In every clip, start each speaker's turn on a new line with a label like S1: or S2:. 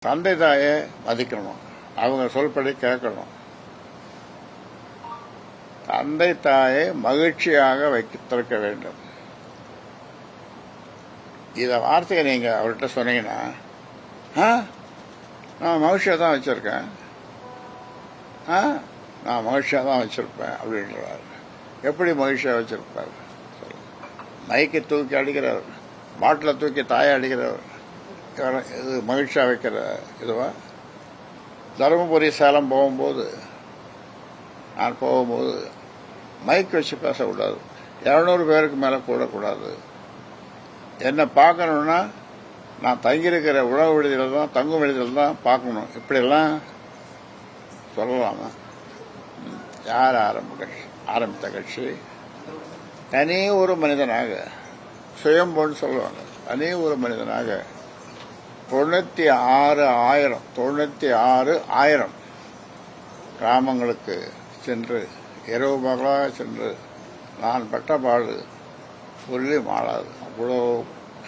S1: தந்தை தாயை மதிக்கணும், அவங்க சொல்படி கேட்கணும். தந்தை தாயை மகிழ்ச்சியாக வைத்திருக்க வேண்டும். இத வார்த்தையை நீங்க அவர்கிட்ட சொன்னீங்கன்னா, நான் மகிழ்ச்சியா தான் வச்சிருக்கேன், நான் மகிழ்ச்சியா தான் வச்சிருப்பேன் அப்படின்றாரு. எப்படி மகிழ்ச்சியா வச்சிருப்பாரு? மைக்கை தூக்கி அடிக்கிறவர், பாட்டில தூக்கி தாயை அடிக்கிறவர், இது மகிழ்ச்சியா வைக்கிற இதுவா? தருமபுரி சேலம் போகும்போது மைக் வச்சு பேசக்கூடாது, 200 பேருக்கு மேல கூடக்கூடாது. என்ன பார்க்கணும்னா நான் தங்கியிருக்கிற உணவு விடுதியில் தான், தங்கும் விடுதியில் தான் பார்க்கணும். இப்படியெல்லாம் சொல்லலாமா? யார் ஆரம்பித்த கட்சி? தனி ஒரு மனிதனாக, சுயம்பொன்னு சொல்லுவாங்க, தனி ஒரு மனிதனாக 96,000 கிராமங்களுக்கு சென்று இரவு பகலாக சென்று நான் பட்ட பாடு சொல்லி மாளாது. அவ்வளோ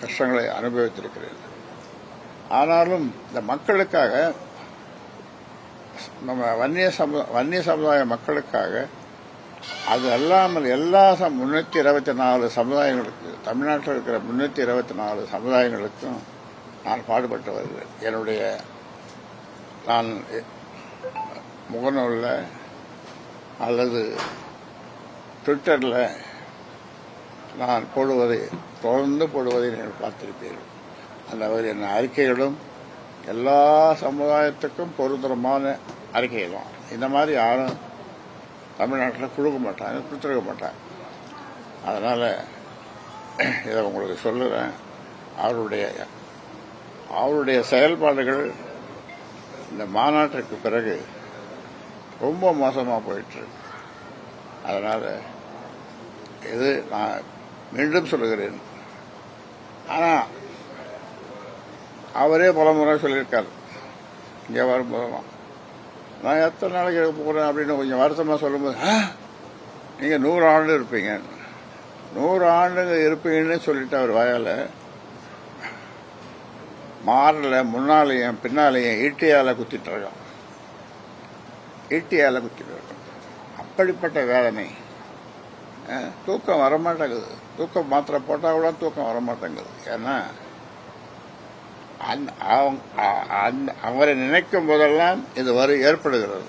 S1: கஷ்டங்களை அனுபவித்திருக்கிறேன். ஆனாலும் இந்த மக்களுக்காக, நம்ம வன்னிய சமுதாய மக்களுக்காக, அது அல்லாமல் எல்லா 324 சமுதாயங்களுக்கு, தமிழ்நாட்டில் இருக்கிற 324 சமுதாயங்களுக்கும் நான் பாடுபட்டு வருகிறேன். நான் முகநூலில் அல்லது ட்விட்டரில் நான் தொடர்ந்து போடுவதை நீங்கள் பார்த்திருப்பீர்கள். அந்த என்ன அறிக்கைகளும் எல்லா சமுதாயத்துக்கும் பொருத்தமான அறிக்கைகள் தான். இந்த மாதிரி யாரும் தமிழ்நாட்டில் கொடுத்துருக்க மாட்டாங்க. அதனால இதை உங்களுக்கு சொல்லுறேன். அவருடைய செயல்பாடுகள் இந்த மாநாட்டிற்கு பிறகு ரொம்ப மோசமா போயிட்டு இருக்கு. அதனால இது நான் மீண்டும் சொல்லுகிறேன். ஆனா அவரே பல முறை சொல்லியிருக்காரு, இங்கே வரும்போதெல்லாம் நான் எத்தனை நாளைக்கு போகிறேன் அப்படின்னு கொஞ்சம் வருத்தமா சொல்லும்போது, நீங்க 100 ஆண்டு இருப்பீங்க, 100 ஆண்டுங்க இருப்பீங்கன்னு சொல்லிட்டு அவர் வாயால மாறல, முன்னாலேயும் பின்னாலேயும் ஈட்டியால குத்திட்டு இருக்கான். அப்படிப்பட்ட வேதனை. தூக்கம் வரமாட்டேங்குது. தூக்கம் மாத்திரை போட்டா கூட தூக்கம் வரமாட்டேங்குது. ஏன்னா அவரை நினைக்கும் போதெல்லாம் இது ஏற்படுகிறது.